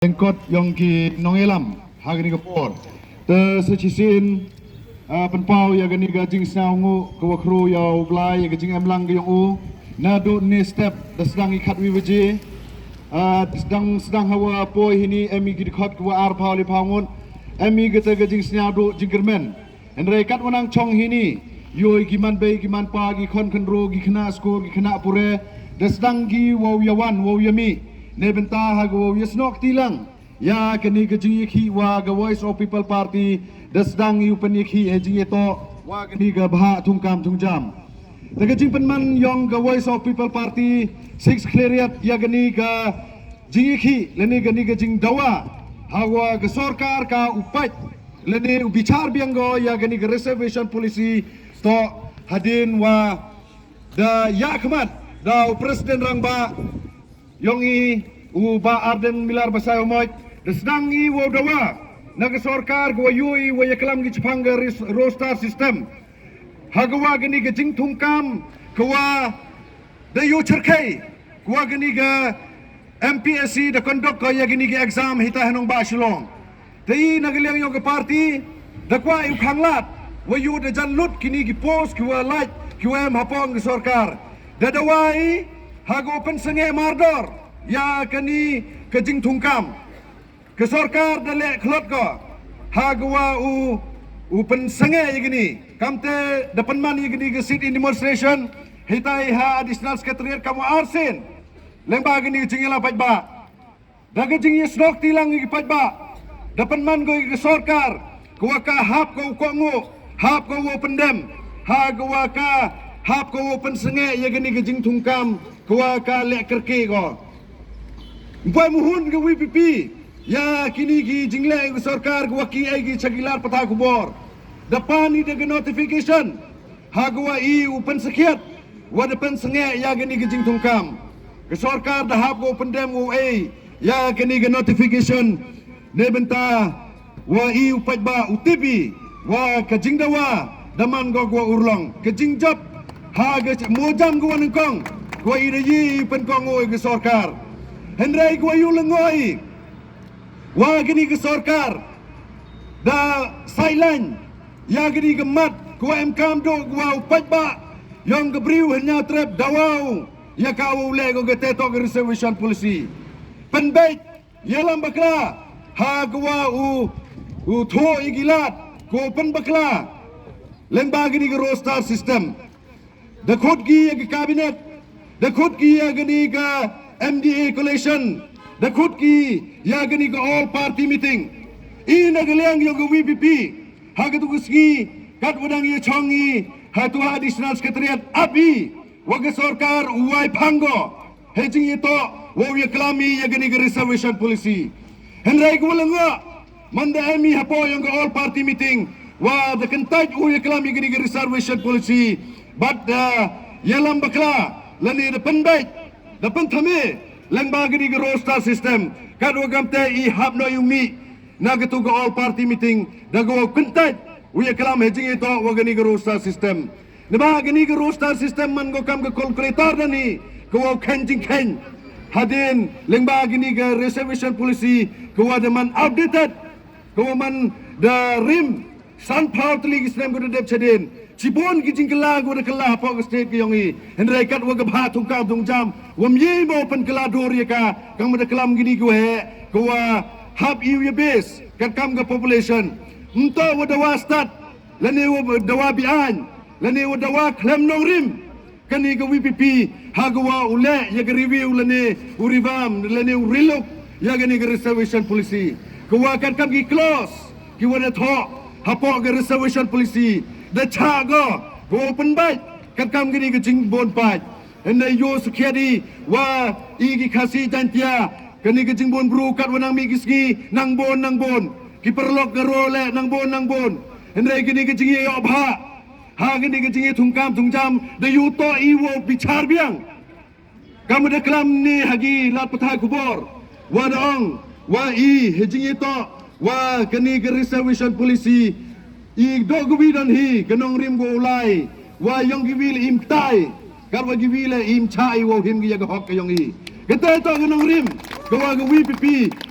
Lengkot yang ki nongelam hari ni kapor te sechisin penpau ya gani gajing snaungu kawakru ya blai ya gajing emlang ge yong na do ni step sedang ikat wi waje sedang hawa poi hini emi gi khot kwa ar phau li phaungun emi ge te gajing sna do jingermen en re kat wanang chong hini yoi giman bei giman pa gi khon khandro gi khna sko gi khna pure sedang gi wo yawan wo yami ne benta hago yesnok tilang ya kini kejing iki wa ga Voice of People Party desdang yu pen iki ejing to wa kini ga bha thungkam thungjam te kejing penman yong ga Voice of People Party 6 cleariat ya gani ga jing iki leni gani ga jing dawa hawa ga sarkar ka upat leni bichar bianggo ya gani ga reservation policy to hadin wa da ya khmat da presiden rangba yongi uba arden milar basai omoy desdangi wo dawa naga sarkar go yui wo yaklam gi chpanga roster system hagwa gani ga jing thungkam kwa da yu cherkai kwa gani ga MPSC da conduct ko ya gani ga exam hita hanong ba shilong dei nagliang yo ga party da kwa yu khanglat wo yu da jan lut kini gi post kwa like kwa em hapong ga sarkar da dawai hago pen senge mardor ya kani kejing thungkam ke sarkar dale khlot ko hagwa u pen senge yegini kamte depan man yegini ke sit in demonstration hitai ha additional secretariat kamu arsen lemba gini jingela pajba daga jingi snok tilang gi pajba depan man go ke sarkar kwa ka hap ko kongo hap ko pendem hagwa ka hap ko pen senge yegini ke jing thungkam kwa ka lek kerke ko pai muhun ke WPP ya kini ki jingle ke sarkar kwa ki ai ki chagilar patha kubor depan ni de notification hagwa I upen sekiat wa depan senge ya gini ke jing thungkam ke sarkar dah hap go pendem go ai ya kini ke notification ne benta wa I upat ba UTP wa ke jing dawa daman go gua urlong ke jing job ha ge mojam go nangkong gua ide pen kongo ke sarkar hendrai gua yu lengoi wa gini ke sarkar da silent ya gini ke mat gua emkam do gua upat ba yang ke briu hanya trap dawau ya kau le go ke teto ke reservation policy penbait yalam bakla ha gua u tho igilat go pen bakla lemba gini ke roster system da khot gi ke cabinet da khut ki ya gani ka MDA coalition da khut ki ya gani ka all party meeting in agaliang yo WPP ha ka tu ski kat wadang ye chongi ha tu additional secretariat api wa ka sarkar uai phango hejing ye to wo ye klami ya gani ka reservation policy henrai ko langa manda emi ha po yang all party meeting wa the contact wo ye klami gani ka reservation policy but yalam bakla lani depan baik depan thame lengba gini ke roster system kadwa gamte I hab no yumi na getu go all party meeting da go contact we kalam hejing ito wa gini ke roster system neba gini ke roster system man go kam ke calculator dani go khenjing khen hadin lengba gini ke reservation policy go man outdated go man the rim san power tli islam go dep chedin Cibon ki jingkela go de kala po state ki yongi hendrai kat wa gabha thungkam thungjam wam ye mo pen kala dor ye ka kang de kalam gini go he go wa hab you ye base kat kam ga population unto wa dawa start lane wa dawa bian lane wa dawa klem no rim kani ga WPP ha go wa ule ye ga review lane u revam lane u relook ya ga ni ga reservation policy go wa kat kam gi close ki wa de tho ha po ga reservation policy da chago go open bai kat kam gini ke jing bon pai ende yo security wa igi khasi jantia kani ke jing bon bru kat wanang mi gisgi nang bon ki perlok garole nang bon ende gini ke jing yo bha ha gini ke jing thungkam thungjam da yu to I wo bichar biang kam de klam ni hagi lat patha kubor wa dong wa I hejing to wa kani ke reservation policy I do gubidan hi kanong rim go ulai wa yong giwil im tai kar wa giwil im chai wo him gi ya hok yong hi kete to kanong rim kawa ga WPP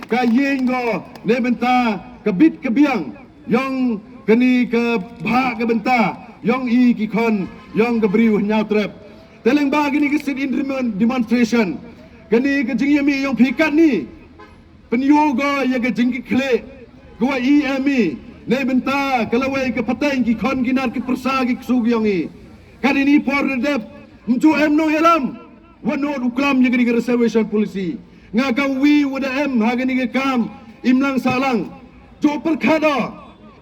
ka yeng go ne benta ka bit ka biang yong kani ka bha ka benta yong i ki khon yong ga briu nyau trep teleng ba gini ka sit in demonstration kani ka jing yami yong phikat ni penyu go ya ga jing ki khle kawa EME ne benta kalawai ka pateng ki khon ginar ki persa ki su yong i kani ni por dep mju em no yalam wanot uklam ya gini ka reservation policy nga ka wi wada em ha gani ka kam imlang salang jo perkhada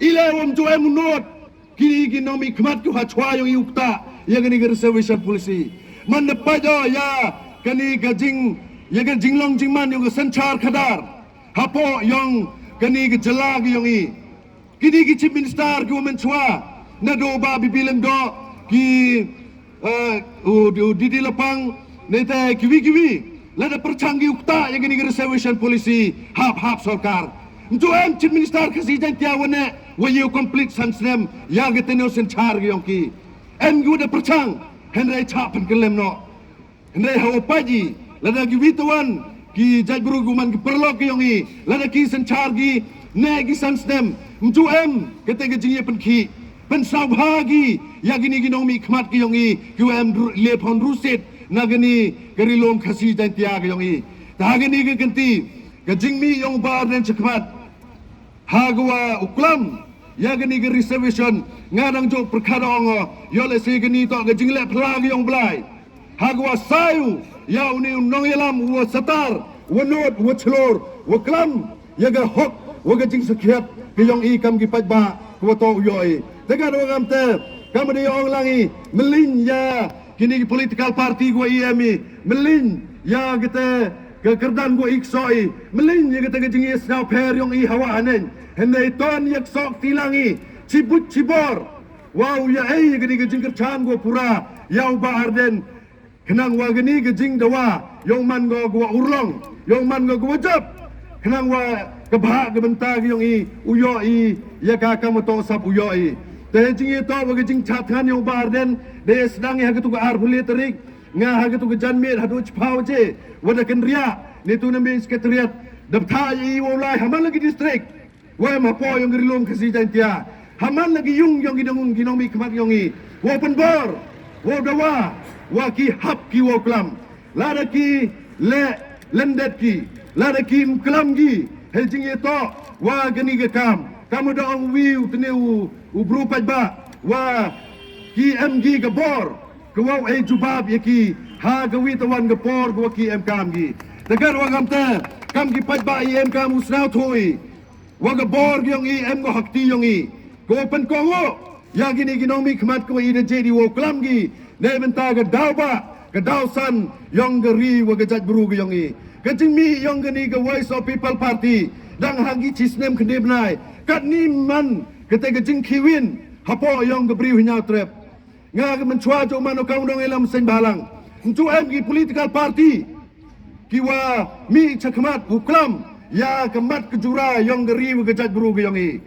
ile wam jo em not kini ki nomi khmat ku ha chwa yong yukta ya gani ka reservation policy man de pa jo ya kani ka jing ya ga jinglong jingman yong sanchar khadar hapo yong kani ka jala ki yong i kini ki chief minister ki women chwa na do ba bibilang do ki di lapang nete kiwi lada percanggi ukta yang ini reservation policy hap sarkar untuk chief minister kasi jantia wane wayu complete sansnem yang geteno senchar gyongki gu da percang henry chapan kelem no henry hawapaji lada kiwitawan ki jajburu guman ki perlo gyongi lada ki senchar gi ne gi sansnem untuk ketega jingi penki pensabhagi yang ini ginomi khmat gyongi qm lepon rusit nagani karilom khasi jantia gyongi tagani ke genti ke jingmi yong bar dan chakmat hagwa uklam yagani ke reservation ngadang jok perkadong yole segani to ke jingle plag yong blai hagwa sayu yauni nong yalam wa satar wanot wa chlor wa klam yaga hok wa ke jing sakhiat ke yong i kam ki pajba ko to yoi tegar wa gamte kam de yong langi melin ya kini political party gua EME melin ya kita ke kerdan gua iksoi melin ya kita ke jingis now per yong i hawa anen henai ton yak sok tilangi cibut cibor wow ya ai gini ke jingker chan gua pura yau ba arden kenang wa gini ke jing dawa yong man gua urlong yong man gua jap kenang wa ke bah ke benta yong i uyo i ya ka kam to sap uyo i te jing to wa ke jing chat kan yong ba arden de sedang ya ketu ar boleh terik nga ha ketu janmit hadu chpau je wada kenria ni tu nambe sekretariat dapta yi wolai haman lagi distrik wa ma po yang gerilom kasi jantia haman lagi yung gidangung ginomi khmat yongi wo penbor wo dawa wa ki hap ki wo klam lada ki le lendet ki lada ki klam gi heljing to wa gani ge kam kamu dong wiu tneu ubru pajba wa ki MG ke bor ke wau jubab yaki ha gawi tawan ke por ke ki kam gi tegar wa gamte kam ki pajba kam usnau thoi wa ke bor gyong go hakti yong ko pen ko wo ya gini ginomi khmat ko de jadi wo klam gi ne benta ke dauba ke dausan yong geri wa ke jaj buru gyong ke jingmi yong gani ke voice of people party dang hangi chisnem khnib nai kat ni man ke te ke jing kiwin hapo yong ke briu nya trep nga menchua jo mano kaung dong elam sen balang untuk gi political party kiwa mi chakmat uklam ya kemat kejura yang geri gejat buru yongi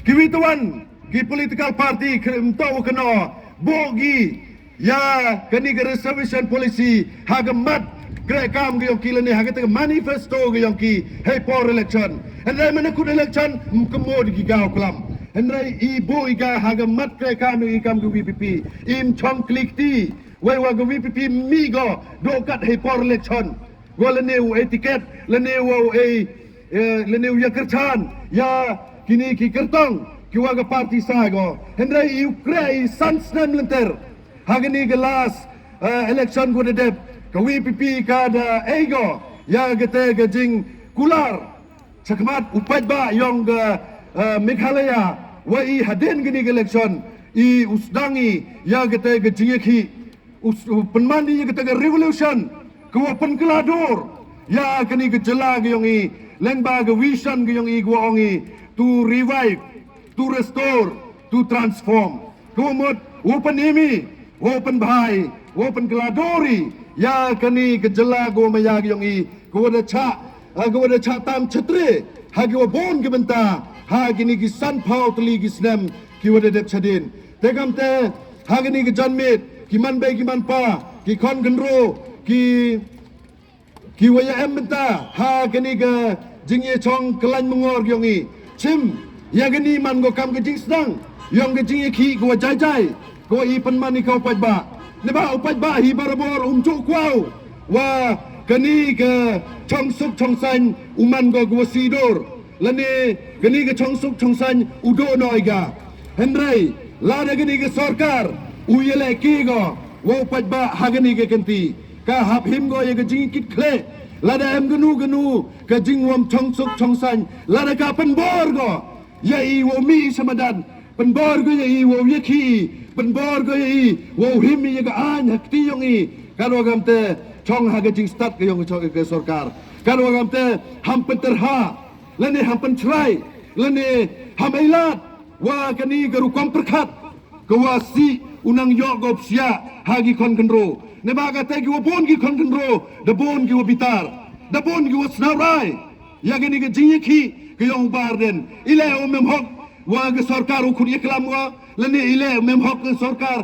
kiwi tuan gi political party kemto kena bogi ya kani ke reservation policy hagemat grekam gi yonki lene hagete manifesto gi yonki hey for election and then menakut election kemod gi gau klam henry ibu iga hagamat ke kami ikam ke WPP im chong klik ti wai wa ke WPP migo dokat he por election wala neu etiket la neu la neu ya kerchan ya kini ki kertong ki wa ke parti sago henry ukrai sansnem lenter hagani ke last election go de ke WPP ka da ego ya gete gajing kular sakmat upajba yong Meghalaya wai haden gini election i usdangi ya gete gejingeki penmandi ya gete revolution ko penkelador ya kini gejela gyongi lengba ge vision gyongi guongi to revive to restore to transform ko mod open imi open bhai open keladori ya kini gejela go maya gyongi ko da cha tam chatre hagi wa bon ge benta ha gini ki san pau tli ki snem ki wada dep chadin tegam te ha gini ki janmit ki man be ki man pa ki kon gendro ki kiwaya benta ha kani ga jingye chong kelan mengor yongi chim ya gani man go kam ke jing sedang yong ke jingye ki go jai jai go i penman ni kau pai ba ne ba upai ba hi barabor chu kwau wa kani ga chong suk chong san uman go sidor lani kani ga chong suk chong san udo noiga henry la da gani ga sarkar uyele ki go wo upai ba ha gani ga kenti ka hap him go ye ga jing kit kle lada em genu ka jing wam chong suk chong san lada ka penbor go ye I wo mi samadan penbor go ye I wo ye ki penbor go ye I wo him ye ga an hakti yong I karo gamte chong ha ga jing start ga yong ke sarkar karo gamte ham penterha lene ham pentrai lene ham ailat wa kani garu kom perkhat kawasi unang yo go sia hagi kon kendro ne baga te gi won gi kon kendro de bon gi bitar de bon gi snaurai ya gani ga jingi ki ge yong barden ile o mem hok wa ga sarkar ukun iklam wa lene ile mem hok ga sarkar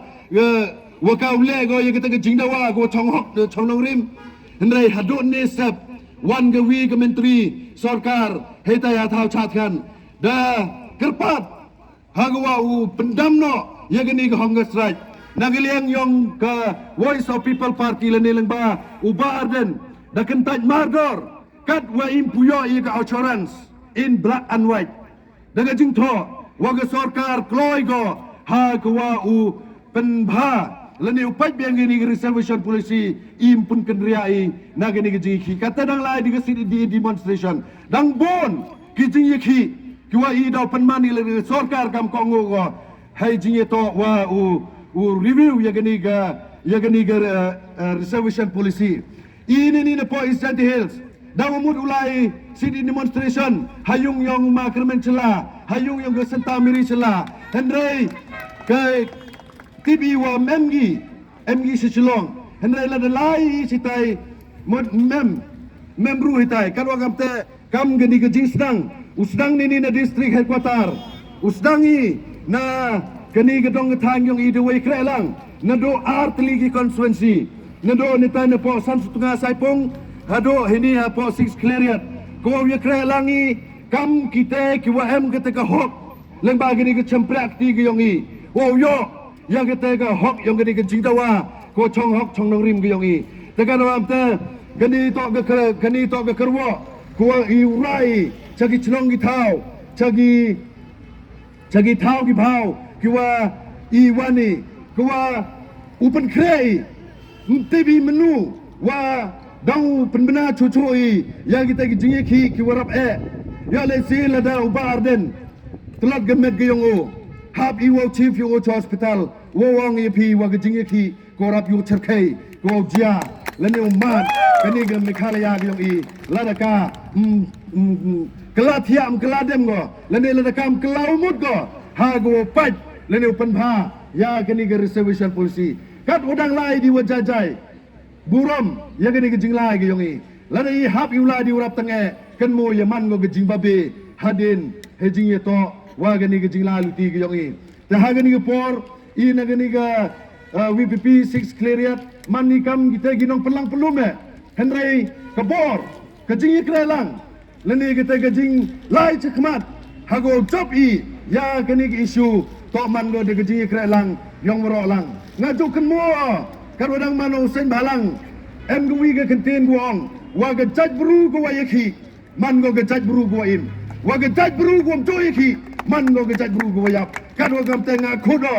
wa ka ule go ye ga te jingda wa go chong hok chong nong rim ndai hadon ne sep wan ga wi ga menteri sarkar heta ya thau chat kan da kerpat hagwa u pendamno ya gani ga hongas right nagiliang yong ke Voice of People Party lene ba ubarden da kentaj mardor kat wa impuyo i ka assurance in black and white daga jingtho wa ga sarkar kloi go ha kwa u penbha lene upai biang ni reservation policy impun kendria I nagani ga jingi kata dang lai di demonstration dang bon ki jingi ki kwa I dau penmani le sarkar kam kongo go hai jingi to wa u review ya gani ga reservation policy ini ni po Eastern Hills daw mud ulai city demonstration hayung yong makermen cela hayung yong senta miri cela hendrai ke tibi wa memgi sichlong hendrai la lai sitai mod membru hitai kadwa gamte kam gani ga jing sedang ni na district headquarter usdangi na kani gedong thang yong I de wei krelang nado art ligi constituency nado nita na po san sutunga saipong hado hini ha po 6 clariat ko ye krelangi kam kite kiwa em kete ka hok leng bagi ni ke chemprak ti ge yong I wo yo yang kete ka hok yong gani ke jingdawa ko chong hok chong nong rim ge yong I tekan ram te kani to ge kerwo ko I urai chagi chlong gi thau chagi thau gi phau kiwa iwani kiwa upan krei mtebi menu wa dau penbena cucui yang kita jingi ki kiwa rap ya le sila da ubarden telat gemet ge yongo hab iwo chief yo hospital wo wang pi wa ge jingi ki ko rap yo cherkai ko jia lene umat kani ge mekhalaya ge yong I ladaka kelatiam keladem go lene ladakam kelaumut go ha go pat lene penbha ya kani ga reservation policy kat udang lai di wajajai burom ya kani ga jinglai ga yongi lane I hap yula di urap tange kan mo yaman go ga jingbabe hadin hejing ye to wa kani ga jingla luti ga yongi ta ha kani ga por I na kani ga VPP 6 clariat man ni kam kita ginong pelang pelume henrai kabor ka jing krelang lane kita ga jing lai chakmat hago job I ya kani ga issue to man go de gaji krelang yong ro lang ngaju kan mo kan wadang mano sen balang em gwi ga kenten guang wa ga jaj bru go wa yaki man go ga jaj bru go im wa ga jaj bru go to yaki man go ga jaj bru go yap kan wa gam tenga khodo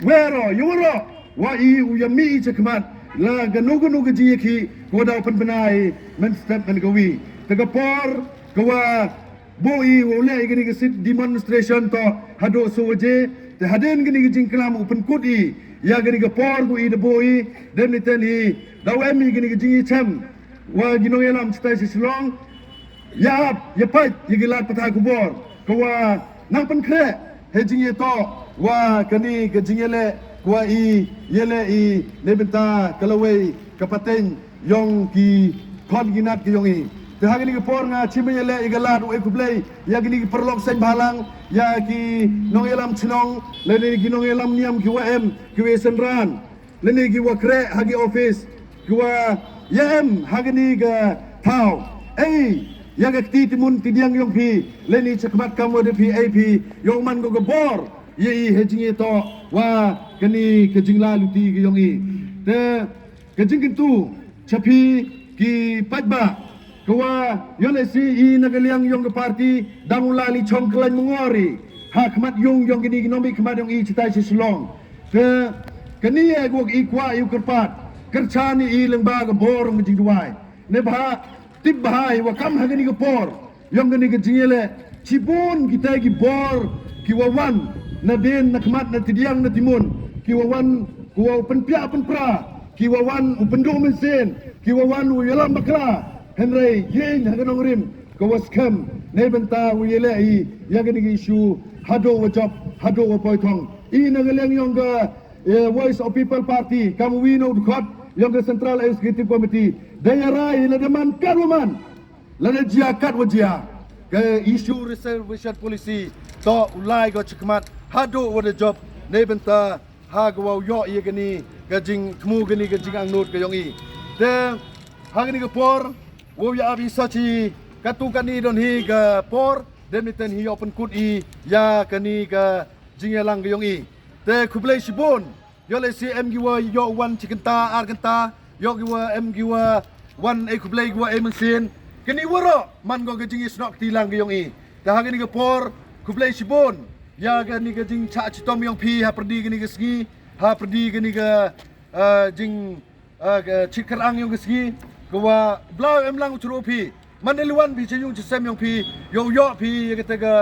wero yoro wa I u yami chakmat la ga no ga ji yaki ko da pen benai men step men go wi te ga por ko wa boi wole gini ke sit demonstration to hado soje te haden gini ke jingklam open kudi ya gini ke por go I de boi dem ni teni dawemi gini ke jingi chem wa gino yelam stai sislong ya pat yigilat patha kubor ko wa nang pen kre he jingi to wa kani ke jingele kwa I yele I lebenta kalawei kapaten yong ki kon ginat ke yong I te hagini ke por nga chimele igalat u ekublei ya gini ke perlok sen balang ya ki nong elam chinong leni gi nong elam niam ki wa em ki we senran leni gi wa kre hagi office ki wa ya em hagini ga thao yang akti timun tidiang yong pi leni cekmat kamu de pi AP yong man go bor ye hejing to wa kani kejingla luti ke yong i te kejing kintu chapi ki pajba kawa yole si I nagaliang yong ke parti dangulali chong klan mengori ha kmat yong gini ginomi kmat yong I citai si sulong ke kani e go I kwa yu kerpat kerchani I lengba ke bor ngejing duai ne bah tip bahai wa kam hagani ke por yong gani ke jingele cibun kita gi bor ki wawan na den na kmat na tidiang na timun ki wawan ku penpia penpra ki wawan upendo mesin ki wawan u yalam bakla henry yin haganong rim ko waskam ne benta u yele I ya gani ke isu hado wa job hado wa poitong I na galeng yong ga Voice of People Party kamu wino dukot yang ke Central Executive Committee daya ila deman karuman lana jiakat wajia ke isu reservation policy to ulai go cekmat hado wada job ne benta ha go yo ye gani gajing kemu gani gajing angnut ke yong I de ha gani ke por wo ya abi sachi katu kani don hi ke por demiten hi open kut I ya kani ke jingelang ke yong I te kublai sibon yo le si em giwa yo wan cikenta ar kenta yo giwa em giwa wan e kublai giwa e mesin kini woro man go gajing isnok tilang ge yong I ta ha gani ge por kublai sibon ya gani gajing cha chitom yong pi ha perdi gani ge sgi ha perdi gani ge jing chikarang yong ge sgi gwa blau em lang churu pi man eluan bi cheyung chisem yong pi yo pi ge te ge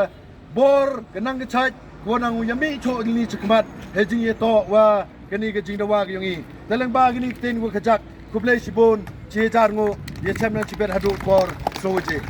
bor kenang ge chai nang yami cho ni chikmat hejing ye to wa kani ke jing dawa ke yong I dalang ba gini ten wo khajak kublai sibon che jar ngo ye chamna chibet hadu por soje